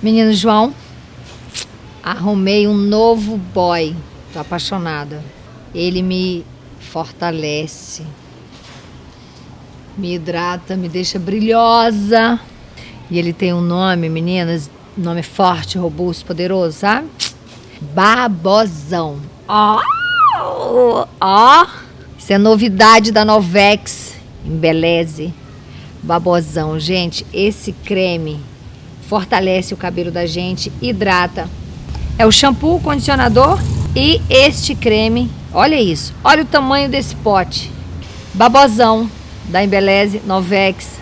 Menino João, arrumei um novo boy. Tô apaixonada. Ele me fortalece, me hidrata, me deixa brilhosa. E ele tem um nome, meninas, um nome forte, robusto, poderoso, sabe? Babosão. Ó! Ó! Isso é novidade da Novex. Embeleze. Babosão. Gente, esse creme fortalece o cabelo da gente, hidrata. É o shampoo, o condicionador e este creme. Olha isso. Olha o tamanho desse pote. Babosão da Embeleze Novex.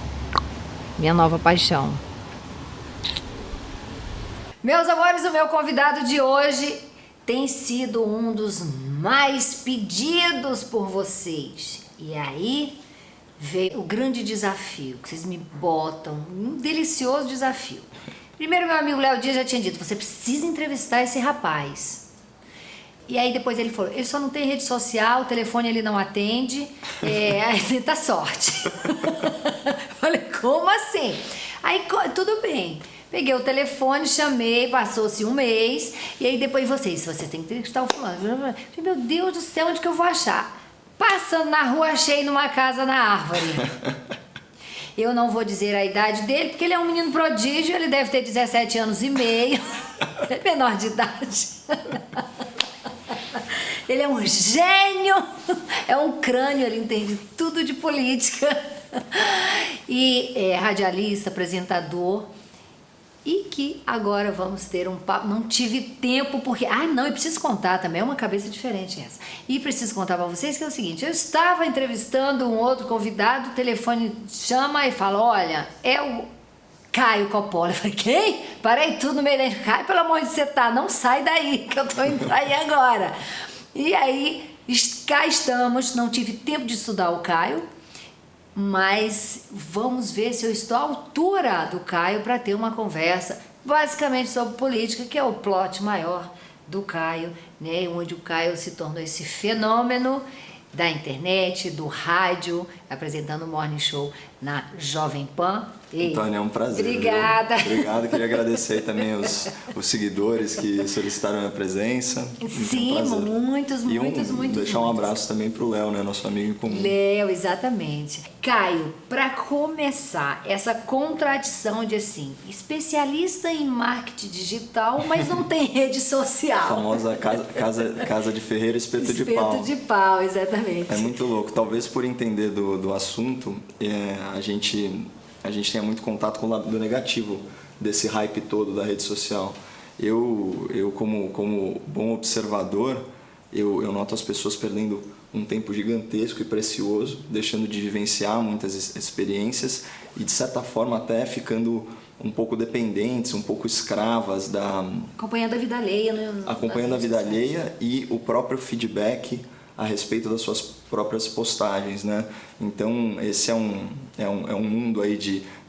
Minha nova paixão. Meus amores, o meu convidado de hoje tem sido um dos mais pedidos por vocês. E aí veio o grande desafio, que vocês me botam, um delicioso desafio. Primeiro, meu amigo Léo Dias já tinha dito, você precisa entrevistar esse rapaz. E aí depois ele falou, ele só não tem rede social, o telefone ele não atende, aí tenta sorte. Falei, como assim? Aí tudo bem. Peguei o telefone, chamei, passou-se um mês, e aí depois você tem que entrevistar o fulano. Falei, meu Deus do céu, onde que eu vou achar? Passando na rua, achei numa casa na árvore. Eu não vou dizer a idade dele, porque ele é um menino prodígio, ele deve ter 17 anos e meio, é menor de idade. Ele é um gênio, é um crânio, ele entende tudo de política. E é radialista, apresentador. E que agora vamos ter um papo. Não tive tempo porque... eu preciso contar também, é uma cabeça diferente essa. E preciso contar para vocês que é o seguinte, eu estava entrevistando um outro convidado, o telefone chama e fala, olha, é o Caio Coppola. Eu falei, quem? Parei tudo no meio da... Caio, pelo amor de Deus, não sai daí, que eu tô indo aí agora. E aí, cá estamos, não tive tempo de estudar o Caio, mas vamos ver se eu estou à altura do Caio para ter uma conversa basicamente sobre política, que é o plot maior do Caio, né? Onde o Caio se tornou esse fenômeno da internet, do rádio, apresentando o Morning Show na Jovem Pan. Antônia, é um prazer. Obrigada. Viu? Obrigado, queria agradecer aí também os seguidores que solicitaram a minha presença. Sim, muitos. Deixar um abraço também para o Léo, né, nosso amigo em comum. Léo, exatamente. Caio, para começar, essa contradição de assim, especialista em marketing digital, mas não tem rede social. A famosa casa de ferreiro, espeto de pau. Espeto de pau, exatamente. É muito louco. Talvez por entender do assunto, a gente tenha muito contato com o lado negativo desse hype todo da rede social. Eu como bom observador, eu noto as pessoas perdendo um tempo gigantesco e precioso, deixando de vivenciar muitas experiências e, de certa forma, até ficando um pouco dependentes, um pouco escravas da... Acompanhando a vida alheia. Né? Acompanhando a vida alheia e o próprio feedback a respeito das suas próprias postagens, né? Então, esse é um mundo aí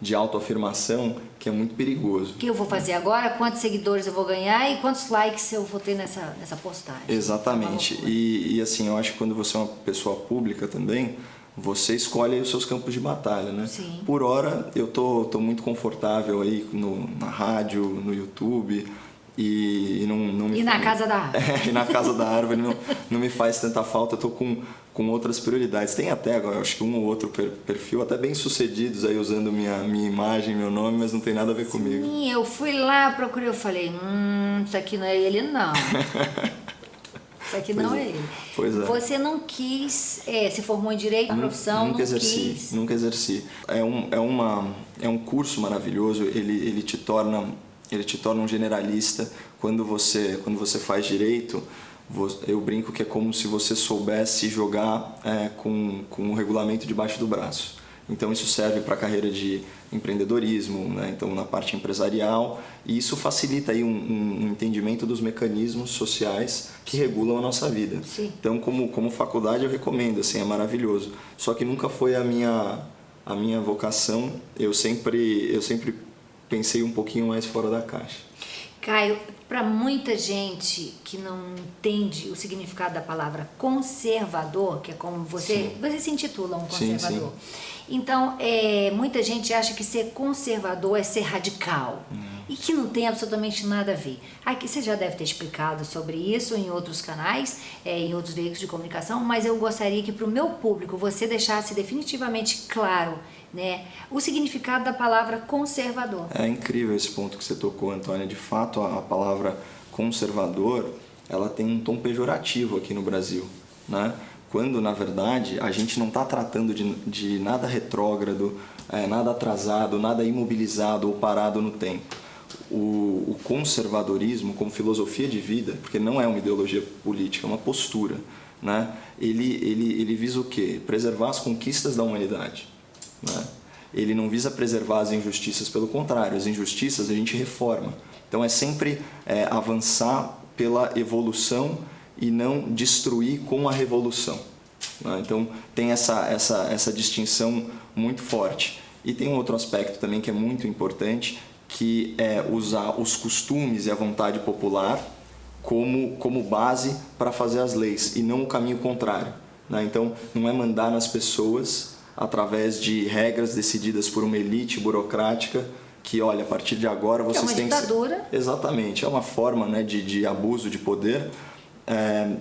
de autoafirmação que é muito perigoso. O que eu vou fazer agora? Quantos seguidores eu vou ganhar e quantos likes eu vou ter nessa postagem? Exatamente. E assim, eu acho que quando você é uma pessoa pública também, você escolhe aí os seus campos de batalha, né? Sim. Por hora, eu tô muito confortável aí na rádio, no YouTube... E na casa da árvore. E na casa da árvore não me faz tanta falta, eu tô com outras prioridades. Tem até agora, acho que um ou outro perfil até bem sucedidos aí usando minha imagem, meu nome, mas não tem nada a ver comigo. Sim, eu fui lá, procurei, eu falei, isso aqui não é ele não. Isso aqui não é ele. Pois é. Você não quis, se formou em direito, profissão, nunca exerci. Nunca exerci. É um curso maravilhoso, ele te torna um generalista. Quando você faz direito, eu brinco que é como se você soubesse jogar com o regulamento debaixo do braço. Então isso serve para a carreira de empreendedorismo, né? Então na parte empresarial, e isso facilita aí um entendimento dos mecanismos sociais que regulam a nossa vida. Sim. Então como faculdade eu recomendo, assim, é maravilhoso. Só que nunca foi a minha vocação. Eu sempre pensei um pouquinho mais fora da caixa. Caio, para muita gente que não entende o significado da palavra conservador, que é como você se intitula um conservador. Sim. Então, muita gente acha que ser conservador é ser radical. e que não tem absolutamente nada a ver. Aqui você já deve ter explicado sobre isso em outros canais, em outros veículos de comunicação, mas eu gostaria que para o meu público você deixasse definitivamente claro, né, o significado da palavra conservador. É incrível esse ponto que você tocou, Antônia. De fato, a palavra conservador, ela tem um tom pejorativo aqui no Brasil, né? Quando, na verdade, a gente não está tratando de nada retrógrado, nada atrasado, nada imobilizado ou parado no tempo. O conservadorismo, como filosofia de vida, porque não é uma ideologia política, é uma postura, né? Ele visa o quê? Preservar as conquistas da humanidade, né? Ele não visa preservar as injustiças, pelo contrário, as injustiças a gente reforma. Então é sempre avançar pela evolução e não destruir com a revolução, né? Então tem essa distinção muito forte. E tem um outro aspecto também que é muito importante, que é usar os costumes e a vontade popular como base para fazer as leis e não o caminho contrário, né? Então não é mandar nas pessoas através de regras decididas por uma elite burocrática que, olha, a partir de agora vocês têm que... É uma ditadura. Exatamente, é uma forma, né, de abuso de poder.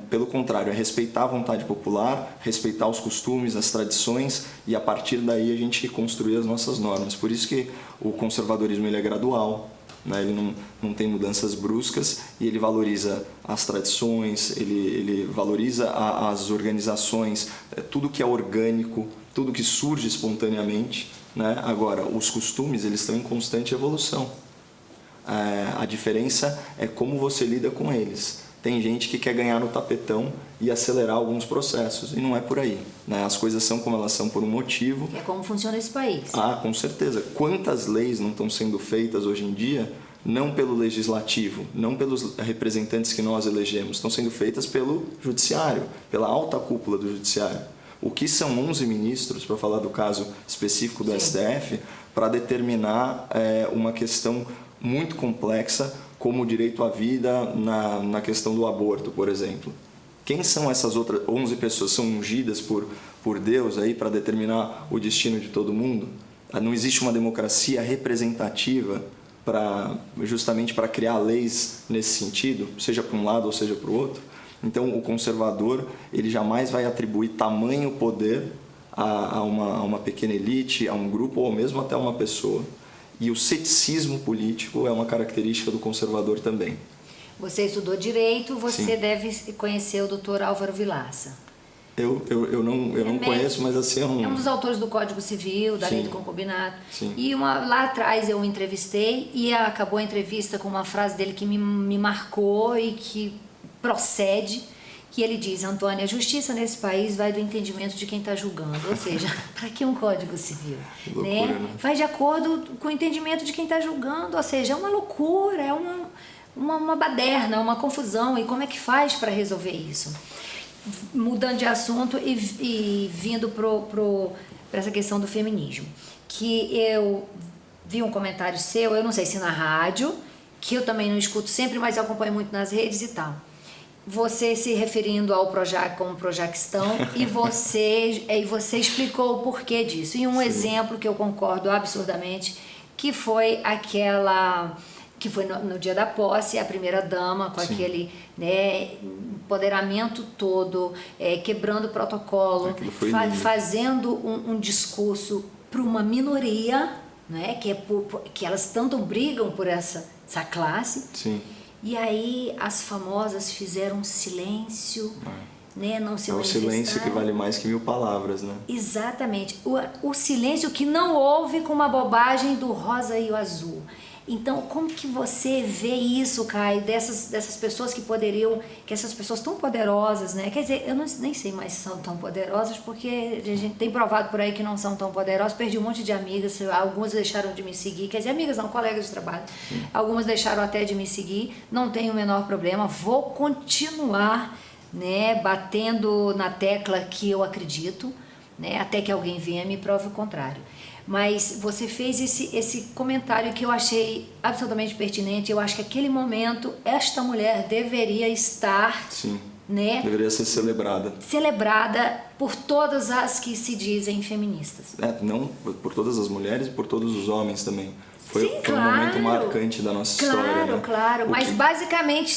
Pelo contrário, é respeitar a vontade popular, respeitar os costumes, as tradições, e a partir daí a gente construir as nossas normas. Por isso que o conservadorismo ele é gradual, né? Ele não tem mudanças bruscas e ele valoriza as tradições, ele valoriza as organizações, tudo que é orgânico, tudo que surge espontaneamente, né? Agora, os costumes eles estão em constante evolução. A diferença é como você lida com eles. Tem gente que quer ganhar no tapetão e acelerar alguns processos, e não é por aí, né? As coisas são como elas são por um motivo. É como funciona esse país. Com certeza. Quantas leis não estão sendo feitas hoje em dia, não pelo legislativo, não pelos representantes que nós elegemos, estão sendo feitas pelo judiciário, pela alta cúpula do judiciário. O que são 11 ministros, para falar do caso específico do STF, para determinar uma questão muito complexa, como o direito à vida na questão do aborto, por exemplo. Quem são essas outras 11 pessoas? São ungidas por Deus aí para determinar o destino de todo mundo? Não existe uma democracia representativa justamente para criar leis nesse sentido, seja para um lado ou seja para o outro? Então, o conservador ele jamais vai atribuir tamanho poder a uma pequena elite, a um grupo ou mesmo até a uma pessoa. E o ceticismo político é uma característica do conservador também. Você estudou Direito, você Sim. deve conhecer o Dr. Álvaro Vilaça. Eu não conheço, mas assim... É um dos autores do Código Civil, da Sim. Lei do Concubinato. Sim. E lá atrás eu o entrevistei e acabou a entrevista com uma frase dele que me marcou e que procede, que ele diz: Antônia, a justiça nesse país vai do entendimento de quem está julgando. Ou seja, para que um Código Civil? Que loucura, né? Vai de acordo com o entendimento de quem está julgando. Ou seja, é uma loucura, é uma baderna, uma confusão. E como é que faz para resolver isso? Mudando de assunto e vindo para essa questão do feminismo, que eu vi um comentário seu, eu não sei se na rádio, que eu também não escuto sempre, mas eu acompanho muito nas redes e tal. Você se referindo ao Projac como Projaquistão e você explicou o porquê disso. E um exemplo que eu concordo absurdamente, que foi que foi no dia da posse, a primeira dama com aquele, né, empoderamento todo, quebrando o protocolo, fazendo um discurso para uma minoria, né, que elas tanto brigam por essa classe. Sim. E aí as famosas fizeram silêncio, né, não se manifestaram. É o silêncio que vale mais que 1000 palavras, né? Exatamente. O silêncio que não houve com uma bobagem do rosa e o azul. Então, como que você vê isso, Caio, dessas pessoas que essas pessoas tão poderosas, né? Quer dizer, eu nem sei mais se são tão poderosas, porque a gente tem provado por aí que não são tão poderosas. Perdi um monte de amigas, algumas deixaram de me seguir, quer dizer, amigas não, colegas de trabalho. Algumas deixaram até de me seguir, não tenho o menor problema, vou continuar, né, batendo na tecla que eu acredito, né, até que alguém venha e me prove o contrário. Mas você fez esse comentário que eu achei absolutamente pertinente. Eu acho que naquele momento esta mulher deveria estar, sim, né, deveria ser celebrada. Celebrada por todas as que se dizem feministas. Não por todas as mulheres e por todos os homens também. Sim, foi um momento marcante da nossa história. Né? Claro. Mas basicamente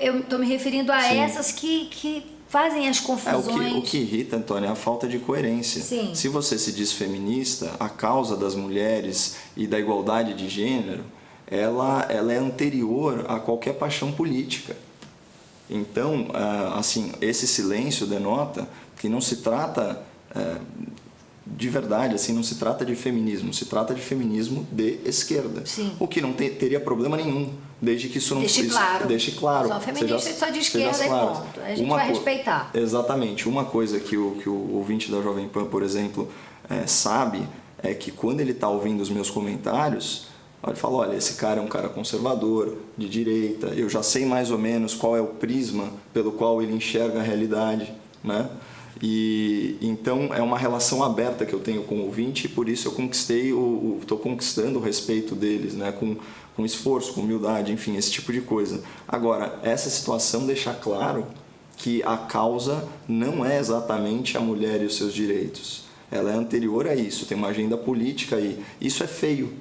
eu estou me referindo a Sim. essas que fazem as confusões. O que irrita, Antônia, é a falta de coerência. Sim. Se você se diz feminista, a causa das mulheres e da igualdade de gênero, ela é anterior a qualquer paixão política. Então, assim, esse silêncio denota que não se trata de verdade, assim, não se trata de feminismo, se trata de feminismo de esquerda. Sim. O que não teria problema nenhum, desde que isso não deixe claro. Só feminista só de esquerda e ponto. A gente vai respeitar. Exatamente. Uma coisa que o ouvinte da Jovem Pan, por exemplo, sabe é que quando ele está ouvindo os meus comentários, ele fala, olha, esse cara é um cara conservador, de direita, eu já sei mais ou menos qual é o prisma pelo qual ele enxerga a realidade, né? E então é uma relação aberta que eu tenho com o ouvinte e por isso eu estou conquistando o respeito deles, né? Com esforço, com humildade, enfim, esse tipo de coisa. Agora, essa situação deixa claro que a causa não é exatamente a mulher e os seus direitos. Ela é anterior a isso, tem uma agenda política aí. Isso é feio.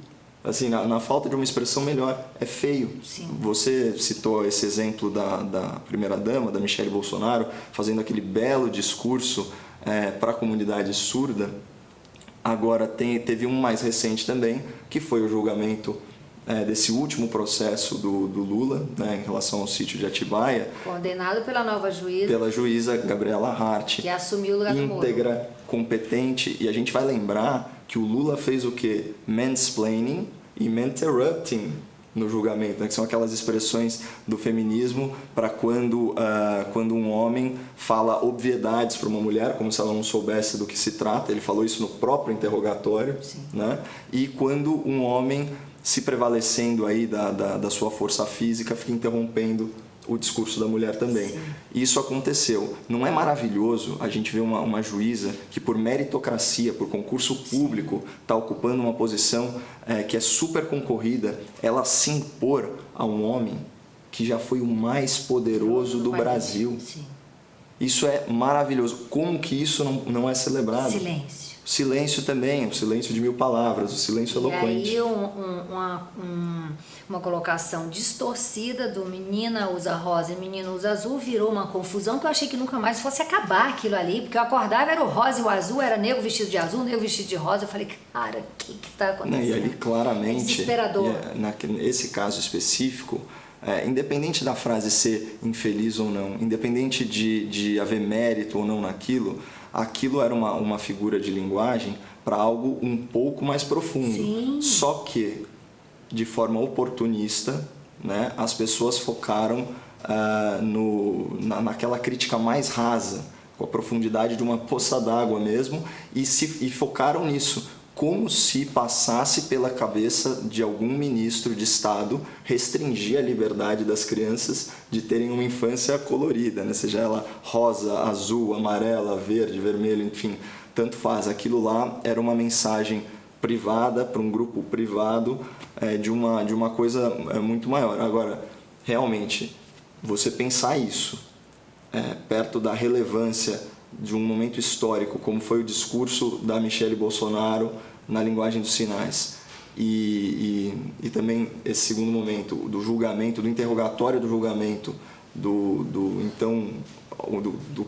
Assim, na falta de uma expressão melhor, é feio. Sim. Você citou esse exemplo da primeira-dama, da Michelle Bolsonaro, fazendo aquele belo discurso para a comunidade surda. Agora, teve um mais recente também, que foi o julgamento desse último processo do Lula, né, em relação ao sítio de Atibaia. Condenado pela nova juíza. Pela juíza Gabriela Hart. Que assumiu o lugar do Moro. Íntegra, competente. E a gente vai lembrar que o Lula fez o quê? Mansplaining e interrupting no julgamento, né? Que são aquelas expressões do feminismo para quando um homem fala obviedades para uma mulher, como se ela não soubesse do que se trata. Ele falou isso no próprio interrogatório. Sim. Né? E quando um homem, se prevalecendo aí da sua força física, fica interrompendo o discurso da mulher também. Sim. Isso aconteceu. Não é maravilhoso a gente ver uma juíza que, por meritocracia, por concurso público, está ocupando uma posição que é super concorrida, ela se impor a um homem que já foi o mais poderoso do Brasil. Sim. Isso é maravilhoso. Como que isso não é celebrado? Silêncio. Silêncio também, o silêncio de 1000 palavras, o silêncio eloquente. E aí uma colocação distorcida do menina usa rosa e menino usa azul virou uma confusão que eu achei que nunca mais fosse acabar aquilo ali, porque eu acordava, era o rosa e o azul, era negro vestido de azul, negro vestido de rosa. Eu falei, cara, o que está acontecendo? E ali claramente, é desesperador. Nesse caso específico, independente da frase ser infeliz ou não, independente de haver mérito ou não naquilo, aquilo era uma figura de linguagem para algo um pouco mais profundo. Sim. Só que, de forma oportunista, né, as pessoas focaram naquela crítica mais rasa, com a profundidade de uma poça d'água mesmo, e focaram nisso, como se passasse pela cabeça de algum ministro de Estado restringir a liberdade das crianças de terem uma infância colorida, né? Seja ela rosa, azul, amarela, verde, vermelho, enfim, tanto faz. Aquilo lá era uma mensagem privada, para um grupo privado, de uma coisa muito maior. Agora, realmente, você pensar isso perto da relevância de um momento histórico, como foi o discurso da Michelle Bolsonaro na linguagem dos sinais, e também esse segundo momento do julgamento, do interrogatório do julgamento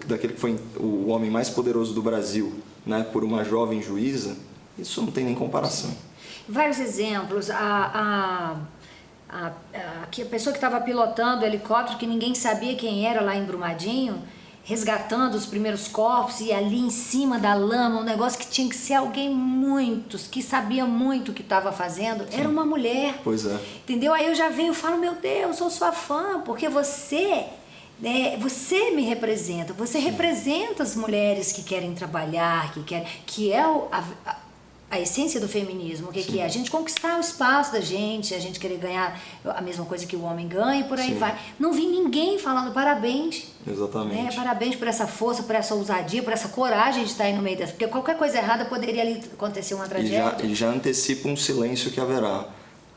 daquele que foi o homem mais poderoso do Brasil, né, por uma jovem juíza, isso não tem nem comparação. Vários exemplos. A pessoa que estava pilotando o helicóptero, que ninguém sabia quem era lá em Brumadinho, resgatando os primeiros corpos, e ali em cima da lama, um negócio que tinha que ser alguém que sabia muito o que estava fazendo, era uma mulher. Pois é. Entendeu? Aí eu já venho e falo, meu Deus, eu sou sua fã, porque você me representa, você representa as mulheres que querem trabalhar, que é a essência do feminismo, que é a gente conquistar o espaço da gente, a gente querer ganhar a mesma coisa que o homem ganha e por aí vai. Não vi ninguém falando parabéns. Exatamente. Né? Parabéns por essa força, por essa ousadia, por essa coragem de estar aí no meio dessa. Porque qualquer coisa errada poderia ali acontecer uma tragédia. E já antecipa um silêncio que haverá.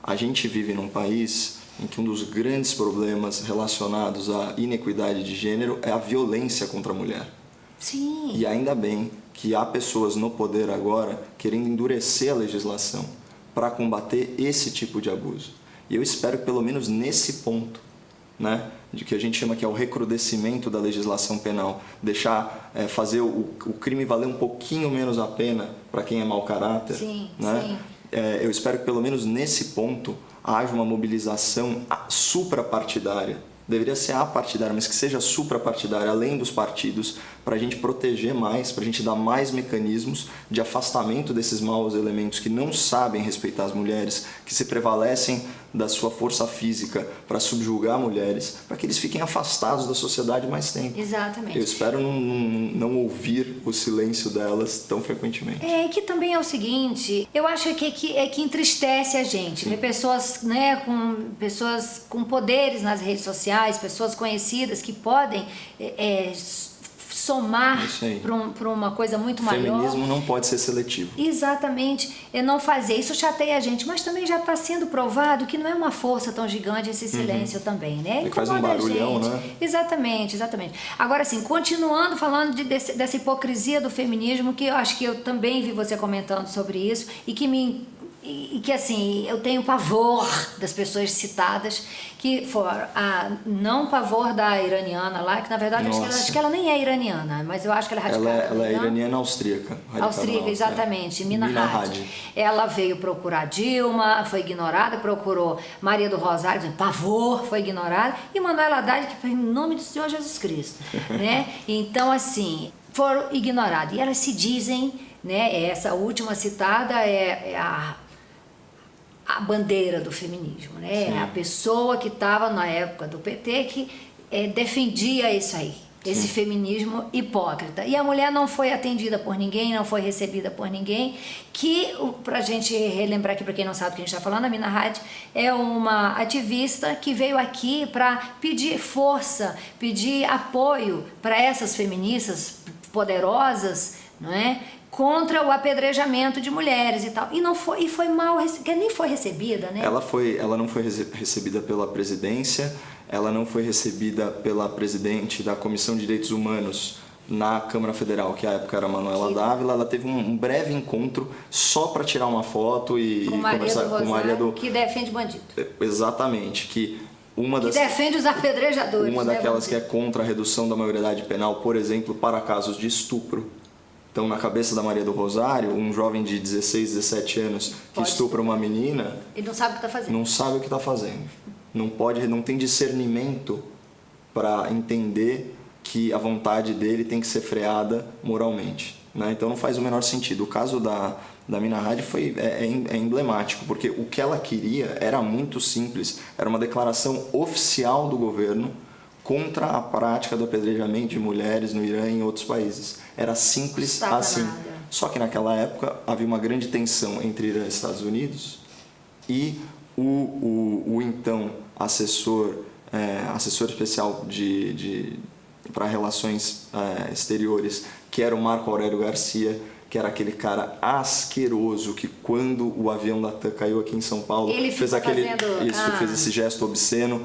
A gente vive num país em que um dos grandes problemas relacionados à inequidade de gênero é a violência contra a mulher. Sim. E ainda bem que há pessoas no poder agora querendo endurecer a legislação para combater esse tipo de abuso. E eu espero que pelo menos nesse ponto, né, de que a gente chama que é o recrudescimento da legislação penal, deixar fazer o crime valer um pouquinho menos a pena para quem é mau caráter, sim, né? sim. Eu espero que pelo menos nesse ponto haja uma mobilização suprapartidária. Deveria ser apartidária, mas que seja suprapartidária, além dos partidos, para a gente proteger mais, para a gente dar mais mecanismos de afastamento desses maus elementos que não sabem respeitar as mulheres, que se prevalecem da sua força física para subjugar mulheres, para que eles fiquem afastados da sociedade mais tempo. Exatamente. Eu espero não ouvir o silêncio delas tão frequentemente. Que também é o seguinte, eu acho que entristece a gente, ver pessoas, né, pessoas com poderes nas redes sociais, pessoas conhecidas que podem somar para uma coisa muito maior. O feminismo não pode ser seletivo. Exatamente, não fazer. Isso chateia a gente, mas também já está sendo provado que não é uma força tão gigante esse silêncio também, né? Que faz um barulhão, né? Exatamente, exatamente. Agora, assim, continuando falando dessa hipocrisia do feminismo, que eu acho que eu também vi você comentando sobre isso, e que assim, eu tenho pavor das pessoas citadas, que foram não pavor da iraniana lá, que na verdade acho que ela nem é iraniana, mas eu acho que ela é radicada. Ela é iraniana austríaca. Austríaca, exatamente, Mina Hadi. Ela veio procurar Dilma, foi ignorada, procurou Maria do Rosário, pavor, foi ignorada, e Manuela Haddad, que foi em nome do Senhor Jesus Cristo, né? Então, assim, foram ignoradas. E elas se dizem, né, essa última citada é a bandeira do feminismo, né? Sim. A pessoa que estava na época do PT que defendia isso aí, esse feminismo hipócrita. E a mulher não foi atendida por ninguém, não foi recebida por ninguém, que, pra gente relembrar aqui, para quem não sabe o que a gente está falando, a Mina Hadi é uma ativista que veio aqui para pedir força, pedir apoio para essas feministas poderosas, não é? Contra o apedrejamento de mulheres e tal. E foi mal, que nem foi recebida, né? Ela não foi recebida pela presidência, ela não foi recebida pela presidente da Comissão de Direitos Humanos na Câmara Federal, que à época era Manuela Dávila. Ela teve um breve encontro só para tirar uma foto e conversar com Maria do... Que defende bandido. Exatamente, que defende os apedrejadores. Uma daquelas que é contra a redução da maioridade penal, por exemplo, para casos de estupro. Então, na cabeça da Maria do Rosário, um jovem de 16, 17 anos que estupra uma menina... Ele não sabe o que está fazendo. Não sabe o que está fazendo. Não tem discernimento para entender que a vontade dele tem que ser freada moralmente, né? Então, não faz o menor sentido. O caso da Mina Hadi é emblemático, porque o que ela queria era muito simples. Era uma declaração oficial do governo contra a prática do apedrejamento de mulheres no Irã e em outros países. Era simples assim. Só que naquela época havia uma grande tensão entre Irã e Estados Unidos e o então assessor especial para relações exteriores, que era o Marco Aurélio Garcia, que era aquele cara asqueroso que quando o avião da TAM caiu aqui em São Paulo, fez esse gesto obsceno.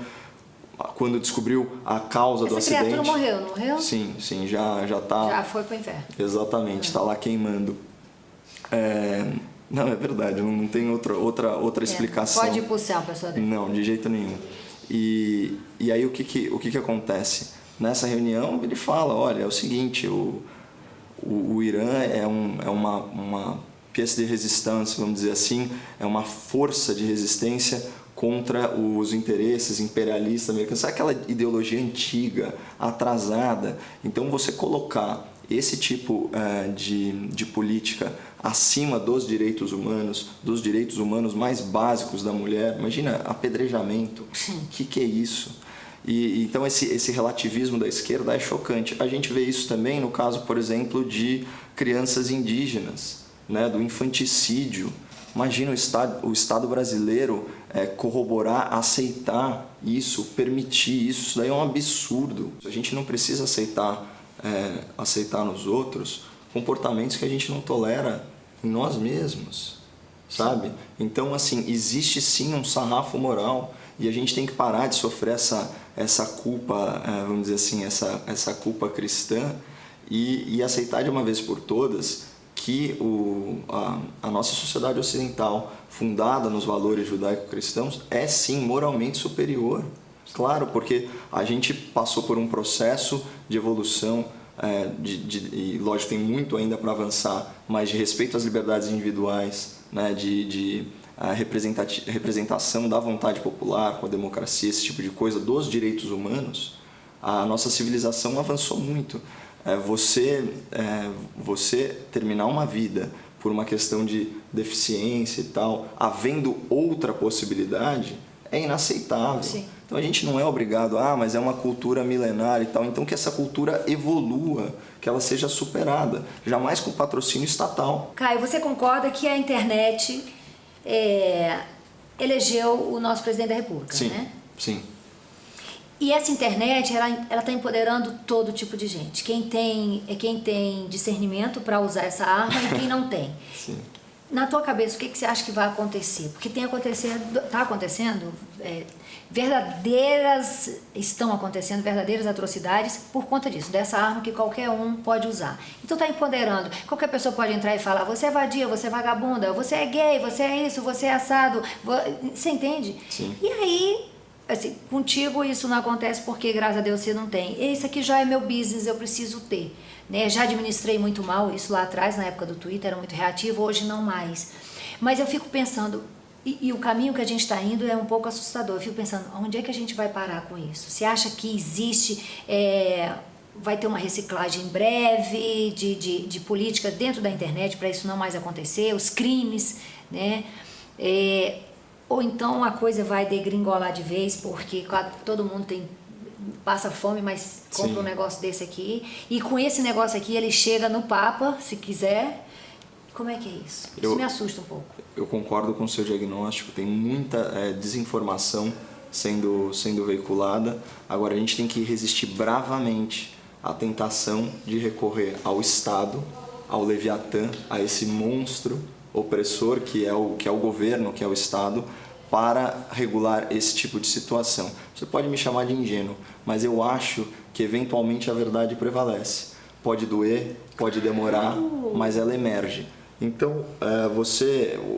Quando descobriu a causa do acidente... Essa criatura morreu, não morreu? Sim, já tá... Já foi pro inferno. Exatamente, está lá queimando. Não, é verdade, não tem outra explicação. Pode ir pro céu, pessoal dele. Não, de jeito nenhum. E aí o que acontece? Nessa reunião ele fala, olha, é o seguinte, o Irã é uma pièce de resistência, vamos dizer assim, é uma força de resistência contra os interesses imperialistas americanos. Sabe aquela ideologia antiga, atrasada? Então, você colocar esse tipo de política acima dos direitos humanos mais básicos da mulher, imagina, apedrejamento, o que é isso? Então, esse relativismo da esquerda é chocante. A gente vê isso também no caso, por exemplo, de crianças indígenas, né, do infanticídio. Imagina o Estado brasileiro corroborar, aceitar isso, permitir isso. Isso daí é um absurdo. A gente não precisa aceitar nos outros comportamentos que a gente não tolera em nós mesmos, sabe? Então, assim, existe sim um sarrafo moral e a gente tem que parar de sofrer essa culpa, vamos dizer assim, essa culpa cristã e aceitar de uma vez por todas que a nossa sociedade ocidental, fundada nos valores judaico-cristãos, é sim moralmente superior. Claro, porque a gente passou por um processo de evolução, e lógico, tem muito ainda para avançar, mas de respeito às liberdades individuais, né, representação da vontade popular com a democracia, esse tipo de coisa, dos direitos humanos, a nossa civilização avançou muito. Você terminar uma vida por uma questão de deficiência e tal, havendo outra possibilidade, é inaceitável. Sim. Então a gente não é obrigado, mas é uma cultura milenar e tal, então que essa cultura evolua, que ela seja superada, jamais com patrocínio estatal. Caio, você concorda que a internet elegeu o nosso presidente da República, Sim, né? Sim. E essa internet, ela está empoderando todo tipo de gente. Quem tem discernimento para usar essa arma e quem não tem. Sim. Na tua cabeça, o que você acha que vai acontecer? Porque está acontecendo, estão acontecendo verdadeiras atrocidades por conta disso, dessa arma que qualquer um pode usar. Então está empoderando. Qualquer pessoa pode entrar e falar, você é vadia, você é vagabunda, você é gay, você é isso, você é assado. Você entende? Sim. E aí, assim, contigo isso não acontece porque, graças a Deus, você não tem. Esse aqui já é meu business, eu preciso ter. Né? Já administrei muito mal isso lá atrás, na época do Twitter, era muito reativo, hoje não mais. Mas eu fico pensando, e o caminho que a gente está indo é um pouco assustador. Eu fico pensando, onde é que a gente vai parar com isso? Você acha que existe, vai ter uma reciclagem em breve de política dentro da internet para isso não mais acontecer, os crimes, né? Ou então a coisa vai degringolar de vez, porque todo mundo passa fome, mas compra Sim. um negócio desse aqui. E com esse negócio aqui ele chega no Papa, se quiser. Como é que é isso? Isso me assusta um pouco. Eu concordo com o seu diagnóstico. Tem muita desinformação sendo veiculada. Agora a gente tem que resistir bravamente à tentação de recorrer ao Estado, ao Leviatã, a esse monstro opressor que é o governo, que é o Estado, para regular esse tipo de situação. Você pode me chamar de ingênuo, mas eu acho que eventualmente a verdade prevalece. Pode doer, pode demorar, mas ela emerge. Então,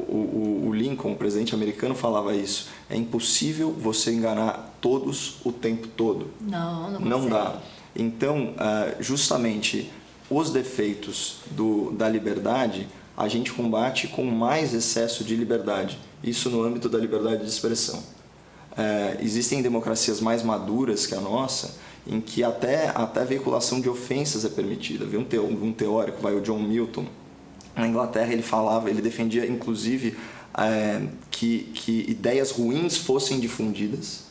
o Lincoln, o presidente americano, falava isso. É impossível você enganar todos o tempo todo. Não dá. Então, justamente, os defeitos da liberdade, a gente combate com mais excesso de liberdade. Isso no âmbito da liberdade de expressão. Existem democracias mais maduras que a nossa, em que até a veiculação de ofensas é permitida. Havia um teórico, o John Milton, na Inglaterra, ele defendia inclusive que ideias ruins fossem difundidas,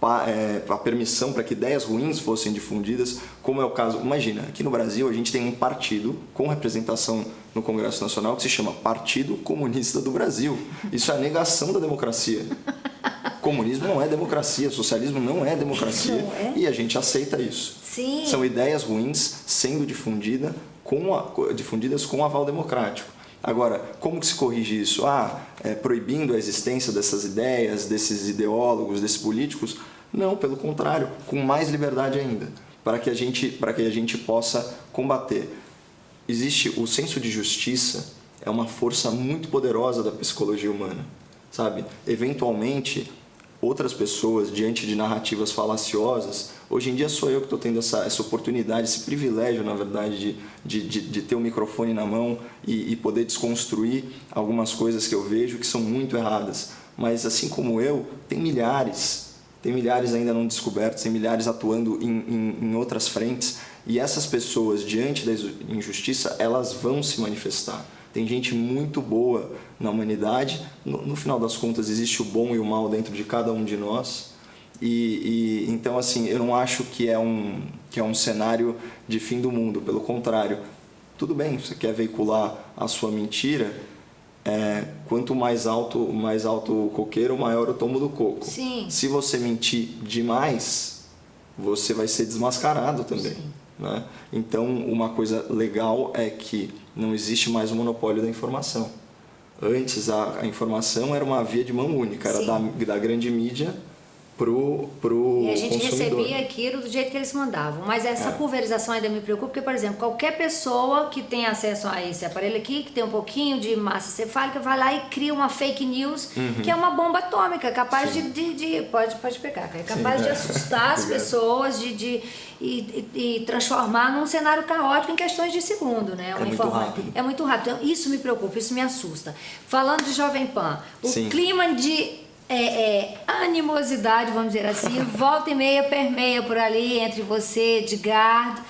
a permissão para que ideias ruins fossem difundidas, como é o caso, imagina, aqui no Brasil a gente tem um partido com representação no Congresso Nacional que se chama Partido Comunista do Brasil. Isso é a negação da democracia. Comunismo não é democracia, socialismo não é democracia, e a gente aceita isso. Sim. São ideias ruins sendo difundidas com aval democrático. Agora, como que se corrige isso? Proibindo a existência dessas ideias, desses ideólogos, desses políticos? Não, pelo contrário, com mais liberdade ainda, para que a gente possa combater. Existe o senso de justiça, é uma força muito poderosa da psicologia humana, sabe? Eventualmente, outras pessoas, diante de narrativas falaciosas, hoje em dia sou eu que estou tendo essa oportunidade, esse privilégio, na verdade, de ter um microfone na mão e poder desconstruir algumas coisas que eu vejo que são muito erradas. Mas, assim como eu, tem milhares ainda não descobertos, tem milhares atuando em outras frentes, e essas pessoas, diante da injustiça, elas vão se manifestar. Tem gente muito boa na humanidade, no final das contas existe o bom e o mal dentro de cada um de nós, então assim, eu não acho que é um cenário de fim do mundo, pelo contrário. Tudo bem, você quer veicular a sua mentira, quanto mais alto o coqueiro, maior o tomo do coco. Sim. Se você mentir demais, você vai ser desmascarado também. Né? Então, uma coisa legal é que não existe mais o monopólio da informação. Antes, a informação era uma via de mão única, era da grande mídia pro E a gente consumidor. recebia aquilo do jeito que eles mandavam. Mas essa pulverização ainda me preocupa, porque, por exemplo, qualquer pessoa que tem acesso a esse aparelho aqui, que tem um pouquinho de massa cefálica, vai lá e cria uma fake news, que é uma bomba atômica, capaz pode pegar, é capaz de assustar as pessoas, e transformar num cenário caótico em questões de segundo, né? Muito rápido. É muito rápido. Então, isso me preocupa, isso me assusta. Falando de Jovem Pan, o clima de animosidade, vamos dizer assim, volta e meia permeia por ali entre você, Edgar,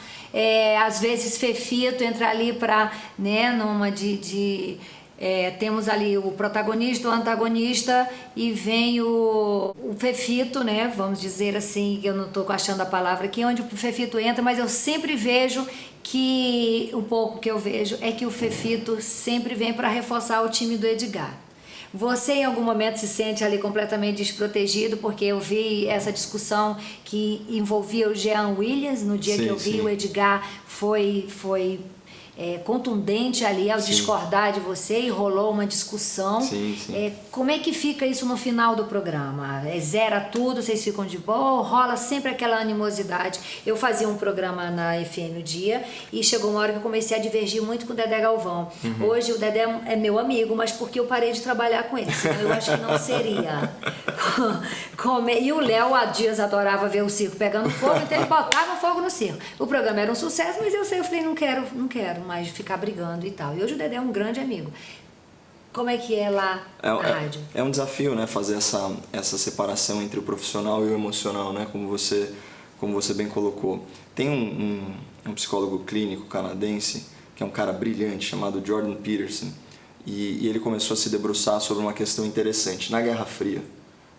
às vezes Fefito entra ali para, né, numa temos ali o protagonista, o antagonista, e vem o Fefito, né, vamos dizer assim, eu não estou achando a palavra aqui, onde o Fefito entra, mas eu sempre vejo que, o pouco que eu vejo, é que o Fefito sempre vem para reforçar o time do Edgar. Você em algum momento se sente ali completamente desprotegido, porque eu vi essa discussão que envolvia o Jean Williams, no dia que eu vi o Edgar foi contundente ali ao discordar de você e rolou uma discussão. Como é que fica isso no final do programa? Zera tudo, vocês ficam de boa? Rola sempre aquela animosidade? Eu fazia um programa na FM no dia e chegou uma hora que eu comecei a divergir muito com o Dedé Galvão. Hoje o Dedé é meu amigo, mas porque eu parei de trabalhar com ele, senão eu acho que não seria. E o Léo há dias adorava ver o circo pegando fogo, então ele botava fogo no circo. O programa era um sucesso, mas eu falei, não quero mais ficar brigando e tal. E hoje o Dedé é um grande amigo. Como é que é lá na rádio? É um desafio, né, fazer essa separação entre o profissional e o emocional, né, como você bem colocou. Tem um psicólogo clínico canadense, que é um cara brilhante, chamado Jordan Peterson, e ele começou a se debruçar sobre uma questão interessante. Na Guerra Fria,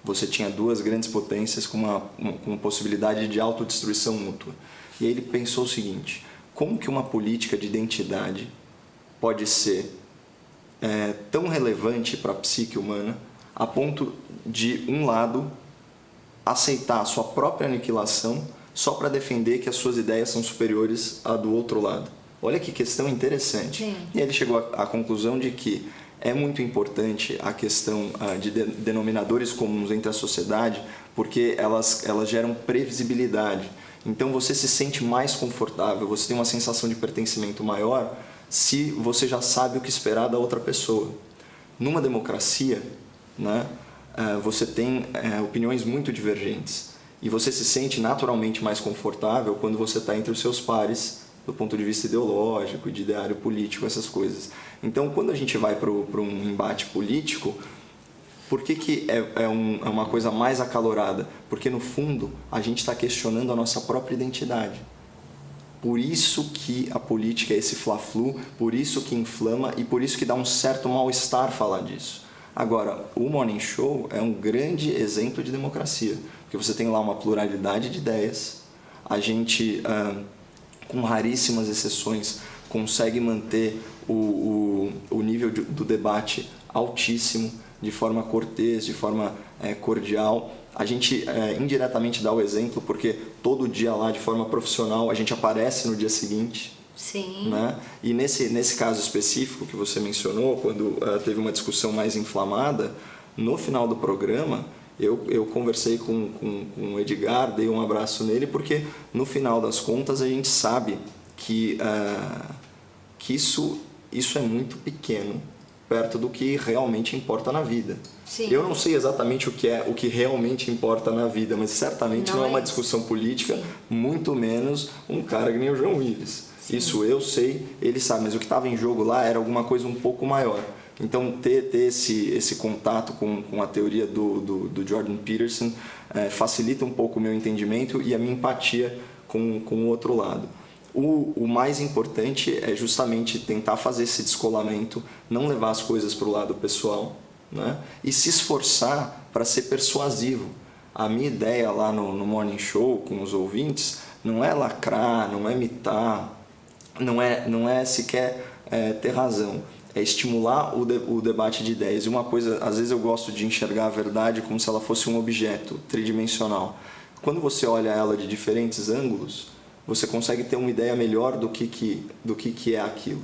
você tinha duas grandes potências com uma possibilidade de autodestruição mútua. E aí ele pensou o seguinte: como que uma política de identidade pode ser tão relevante para a psique humana a ponto de um lado aceitar a sua própria aniquilação só para defender que as suas ideias são superiores à do outro lado? Olha que questão interessante. E ele chegou à conclusão de que é muito importante a questão de denominadores comuns entre a sociedade, porque elas geram previsibilidade. Então você se sente mais confortável, você tem uma sensação de pertencimento maior se você já sabe o que esperar da outra pessoa. Numa democracia, né, você tem opiniões muito divergentes e você se sente naturalmente mais confortável quando você está entre os seus pares do ponto de vista ideológico, de ideário político, essas coisas. Então, quando a gente vai para um embate político, por que é uma coisa mais acalorada? Porque, no fundo, a gente está questionando a nossa própria identidade. Por isso que a política é esse fla-flu, por isso que inflama e por isso que dá um certo mal-estar falar disso. Agora, o Morning Show é um grande exemplo de democracia, porque você tem lá uma pluralidade de ideias, a gente, com raríssimas exceções, consegue manter o nível do debate altíssimo, de forma cortês, de forma cordial. A gente indiretamente dá o exemplo, porque todo dia lá, de forma profissional, a gente aparece no dia seguinte. Sim. Né? E nesse caso específico que você mencionou, quando teve uma discussão mais inflamada, no final do programa, eu conversei com o Edgar, dei um abraço nele, porque no final das contas a gente sabe que isso é muito pequeno perto do que realmente importa na vida. Sim. Eu não sei exatamente o que realmente importa na vida, mas certamente não é uma discussão política, muito menos um cara que nem o João Willis. Sim. Isso eu sei, ele sabe, mas o que estava em jogo lá era alguma coisa um pouco maior. Então, ter esse contato com a teoria do Jordan Peterson facilita um pouco o meu entendimento e a minha empatia com o outro lado. O mais importante é justamente tentar fazer esse descolamento, não levar as coisas para o lado pessoal, né? E se esforçar para ser persuasivo. A minha ideia lá no Morning Show com os ouvintes não é lacrar, não é imitar, não é sequer ter razão. É estimular o debate de ideias. E uma coisa, às vezes eu gosto de enxergar a verdade como se ela fosse um objeto tridimensional. Quando você olha ela de diferentes ângulos, você consegue ter uma ideia melhor do que é aquilo.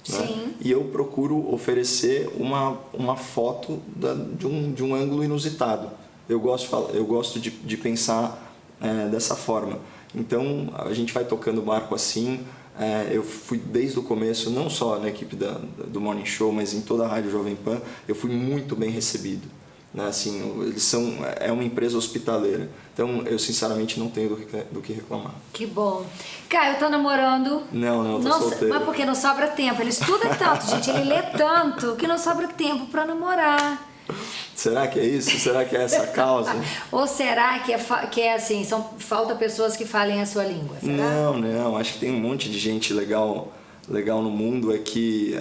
Né? Sim. E eu procuro oferecer uma foto de um ângulo inusitado. eu gosto de pensar dessa forma. Então a gente vai tocando o barco assim. Eu fui desde o começo, não só na equipe do Morning Show, mas em toda a Rádio Jovem Pan, eu fui muito bem recebido. Né? Assim, é uma empresa hospitaleira, então eu sinceramente não tenho do que reclamar. Que bom. Caio, tá namorando? Não, tô solteiro. Mas porque não sobra tempo, ele estuda tanto, gente, ele lê tanto, que não sobra tempo para namorar. Será que é isso? Será que é essa a causa? Ou será que é assim, falta pessoas que falem a sua língua? Será? Não, acho que tem um monte de gente legal no mundo, é que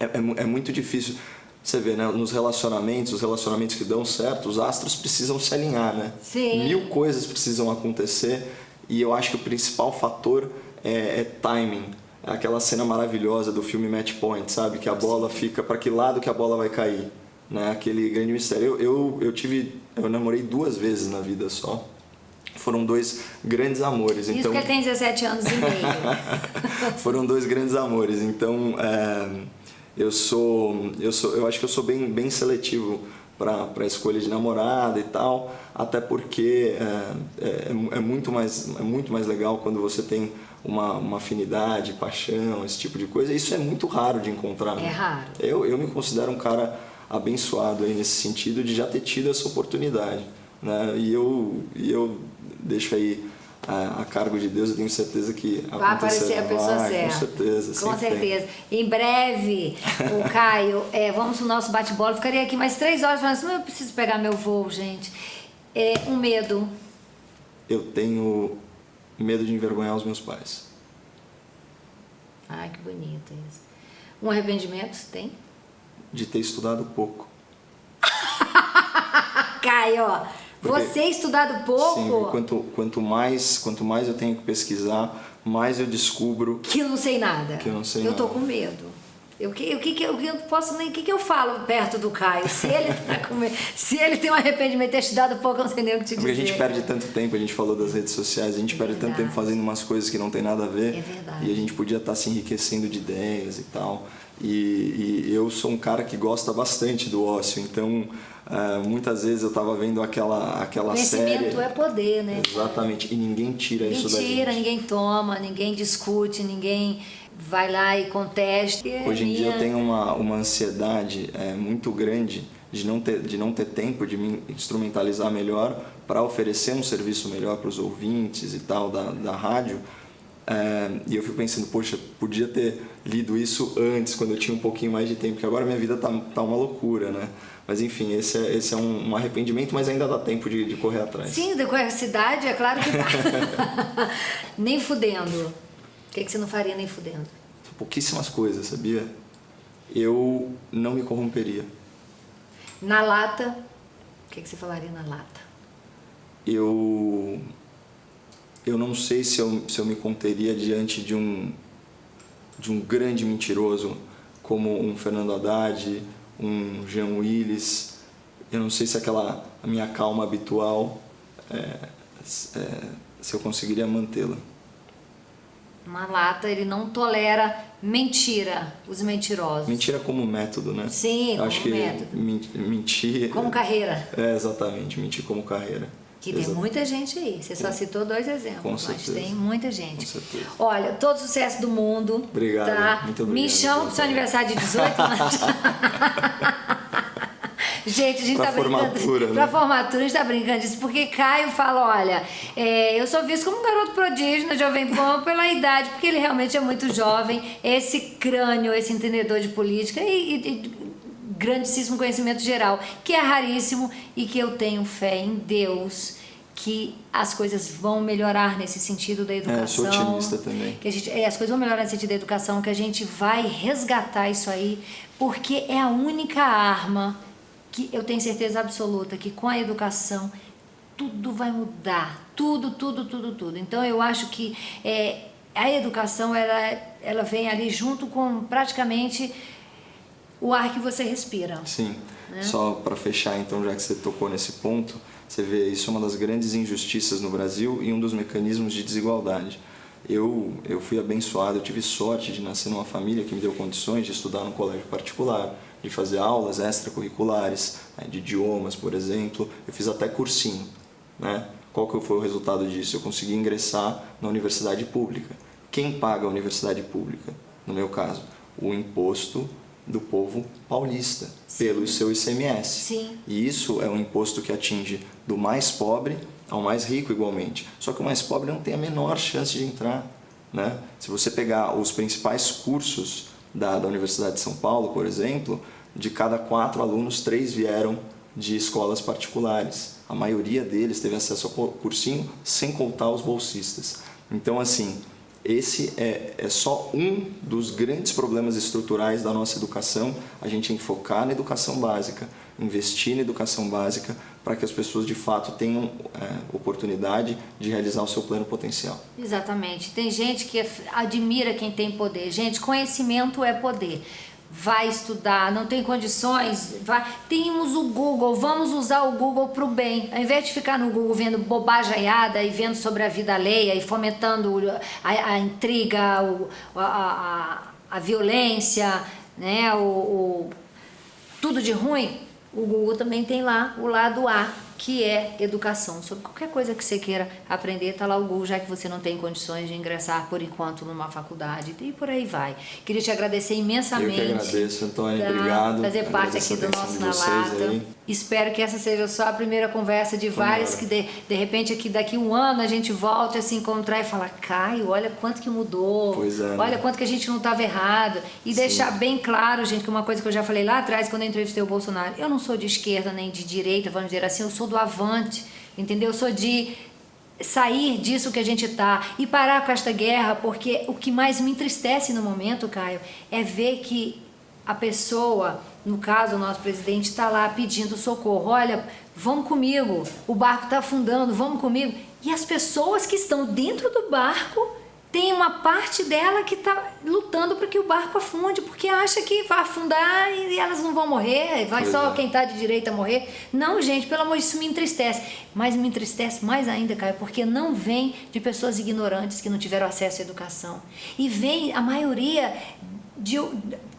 é muito difícil. Você vê, né, nos relacionamentos, os relacionamentos que dão certo, os astros precisam se alinhar, né? Sim. 1000 coisas precisam acontecer e eu acho que o principal fator é timing. É aquela cena maravilhosa do filme Match Point, sabe? Que a bola fica para que lado que a bola vai cair, né? Aquele grande mistério. Eu namorei 2 vezes na vida só. Foram 2 grandes amores. Isso então... que ele tem 17 anos e meio. Foram 2 grandes amores, então eu acho que eu sou bem seletivo para a escolha de namorada e tal, até porque é muito mais legal quando você tem uma afinidade, paixão, esse tipo de coisa. Isso é muito raro de encontrar. É né? raro. Eu me considero um cara abençoado aí nesse sentido de já ter tido essa oportunidade, né? E eu deixo aí a cargo de Deus, eu tenho certeza que vai aparecer a pessoa certa. Com certeza. Com certeza. Em breve, o Caio, vamos pro nosso bate-bola. Ficaria aqui mais 3 horas falando assim, eu preciso pegar meu voo, gente. Um medo. Eu tenho medo de envergonhar os meus pais. Ai, que bonito isso. Um arrependimento, tem? De ter estudado pouco. Caio, Porque, você estudado pouco? Sim, quanto mais eu tenho que pesquisar, mais eu descubro que eu não sei nada. Que eu não sei nada. Eu tô nada. com medo. Eu não posso nem. O que eu falo perto do Caio? Se ele tá com medo, se ele tem um arrependimento de ter estudado pouco, eu não sei nem o que te dizer. Porque a gente perde tanto tempo, a gente falou das redes sociais, a gente perde tanto tempo fazendo umas coisas que não tem nada a ver. É verdade. E a gente podia estar se enriquecendo de ideias e tal. E eu sou um cara que gosta bastante do ócio, então muitas vezes eu estava vendo aquela série. Conhecimento é poder, né? Exatamente, e ninguém tira isso da gente. Ninguém toma, ninguém discute, ninguém vai lá e contesta. Hoje em dia eu tenho uma ansiedade muito grande de não ter tempo de me instrumentalizar melhor para oferecer um serviço melhor para os ouvintes e tal da rádio. E eu fico pensando, poxa, podia ter lido isso antes, quando eu tinha um pouquinho mais de tempo, porque agora minha vida tá uma loucura, né? Mas enfim, esse é um arrependimento, mas ainda dá tempo de correr atrás. Sim, com a cidade, é claro que dá. Nem fudendo. O que você não faria nem fudendo? Pouquíssimas coisas, sabia? Eu não me corromperia. Na lata, o que você falaria na lata? Eu não sei se eu me conteria diante de um grande mentiroso como um Fernando Haddad, um Jean Willis. Eu não sei se a minha calma habitual, se eu conseguiria mantê-la. Na lata, ele não tolera mentira, os mentirosos. Mentira como método, né? Sim, como acho que método. Mentir... Como carreira. Exatamente, mentir como carreira. Que tem muita gente aí. Você só citou 2 exemplos, Com certeza. mas tem muita gente. Com certeza. Olha, todo sucesso do mundo. Obrigado, tá? muito obrigado. Me chama pro seu aniversário de 18 anos. Gente, a gente pra tá brincando. Formatura, né? Pra formatura, a gente tá brincando disso, porque Caio fala, olha, eu sou visto como um garoto prodígio na Jovem Pan pela idade, porque ele realmente é muito jovem, esse crânio, esse entendedor de política e grandíssimo conhecimento geral, que é raríssimo e que eu tenho fé em Deus que as coisas vão melhorar nesse sentido da educação. Eu sou otimista também. Que as coisas vão melhorar nesse sentido da educação, que a gente vai resgatar isso aí, porque é a única arma que eu tenho certeza absoluta que com a educação tudo vai mudar, tudo. Então eu acho que a educação ela vem ali junto com praticamente o ar que você respira. Sim, né? Só para fechar então, já que você tocou nesse ponto, você vê, isso é uma das grandes injustiças no Brasil e um dos mecanismos de desigualdade. Eu fui abençoado, eu tive sorte de nascer numa família que me deu condições de estudar num colégio particular, de fazer aulas extracurriculares, né, de idiomas, por exemplo. Eu fiz até cursinho, né? Qual que foi o resultado disso? Eu consegui ingressar na universidade pública. Quem paga a universidade pública? No meu caso, o imposto do povo paulista, pelo seu ICMS. Sim. E isso é um imposto que atinge do mais pobre ao mais rico igualmente. Só que o mais pobre não tem a menor chance de entrar, né? Se você pegar os principais cursos da Universidade de São Paulo, por exemplo, de cada 4 alunos, 3 vieram de escolas particulares. A maioria deles teve acesso ao cursinho, sem contar os bolsistas. Então, assim, esse é só um dos grandes problemas estruturais da nossa educação. A gente tem que focar na educação básica, investir na educação básica para que as pessoas de fato tenham oportunidade de realizar o seu pleno potencial. Exatamente. Tem gente que admira quem tem poder. Gente, conhecimento é poder. Vai estudar, não tem condições, temos o Google, vamos usar o Google para o bem. Ao invés de ficar no Google vendo bobajaiada e vendo sobre a vida alheia e fomentando a intriga, a violência, né, tudo de ruim, o Google também tem lá o lado A, que é educação. Sobre qualquer coisa que você queira aprender, está lá o Google, já que você não tem condições de ingressar por enquanto numa faculdade, e por aí vai. Queria te agradecer imensamente. Eu que agradeço, Antônio, obrigado. Fazer parte aqui do nosso Na Lata. Espero que essa seja só a primeira conversa de várias, que de repente aqui daqui um ano a gente volte a se encontrar e falar: Caio, olha quanto que mudou, pois é, olha quanto que a gente não estava errado. E sim, deixar bem claro, gente, que uma coisa que eu já falei lá atrás, quando eu entrevistei o Bolsonaro, eu não sou de esquerda nem de direita, vamos dizer assim, eu sou do avante, entendeu? Eu sou de sair disso que a gente tá e parar com esta guerra, porque o que mais me entristece no momento, Caio, é ver que a pessoa, no caso o nosso presidente, está lá pedindo socorro. Olha, vamos comigo, o barco está afundando, vamos comigo. E as pessoas que estão dentro do barco, tem uma parte dela que está lutando para que o barco afunde, porque acha que vai afundar e elas não vão morrer, vai só quem está de direita morrer. Não, gente, pelo amor de Deus, isso me entristece. Mas me entristece mais ainda, Caio, porque não vem de pessoas ignorantes que não tiveram acesso à educação. E vem a maioria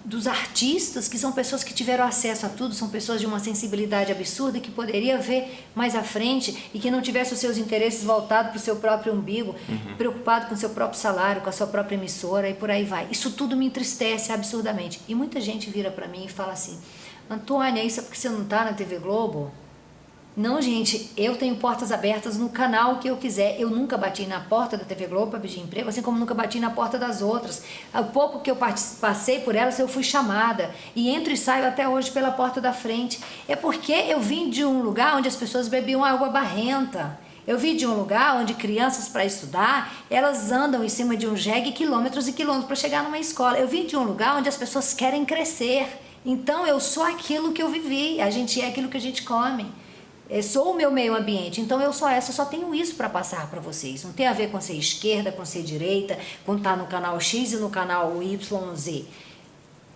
dos artistas, que são pessoas que tiveram acesso a tudo, são pessoas de uma sensibilidade absurda, que poderia ver mais à frente e que não tivesse os seus interesses voltados para o seu próprio umbigo, preocupado com o seu próprio salário, com a sua própria emissora e por aí vai. Isso tudo me entristece absurdamente. E muita gente vira para mim e fala assim: Antônia, isso é porque você não está na TV Globo? Não, gente, eu tenho portas abertas no canal que eu quiser. Eu nunca bati na porta da TV Globo para pedir emprego, assim como nunca bati na porta das outras. O pouco que eu passei por elas, eu fui chamada. E entro e saio até hoje pela porta da frente. É porque eu vim de um lugar onde as pessoas bebiam água barrenta. Eu vim de um lugar onde crianças, para estudar, elas andam em cima de um jegue quilômetros e quilômetros para chegar numa escola. Eu vim de um lugar onde as pessoas querem crescer. Então, eu sou aquilo que eu vivi. A gente é aquilo que a gente come. Eu sou o meu meio ambiente, então eu só tenho isso para passar para vocês. Não tem a ver com ser esquerda, com ser direita, com estar no canal X e no canal YZ.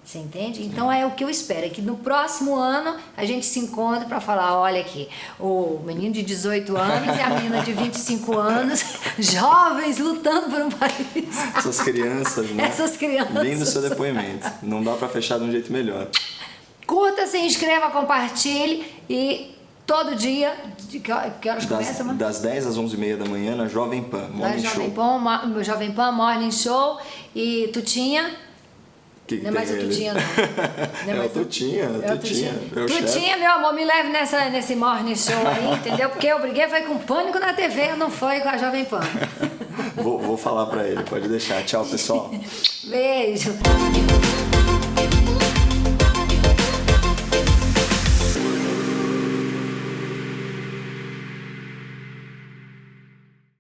Você entende? Então é o que eu espero, é que no próximo ano a gente se encontre para falar: olha aqui, o menino de 18 anos e a menina de 25 anos, jovens lutando por um país. Essas crianças, né? Essas crianças. Lindo o seu depoimento. Não dá para fechar de um jeito melhor. Curta, se inscreva, compartilhe e todo dia, que horas começa, mano? Das 10 às 11h30 da manhã na Jovem Pan, Morning Show. Jovem Pan, Morning Show. E Tutinha? Não é mais o Tutinha, não. É o Tutinha. Tutinha, meu amor, me leve nesse Morning Show aí, entendeu? Porque eu briguei, foi com Pânico na TV, não foi com a Jovem Pan. Vou falar pra ele, pode deixar. Tchau, pessoal. Beijo.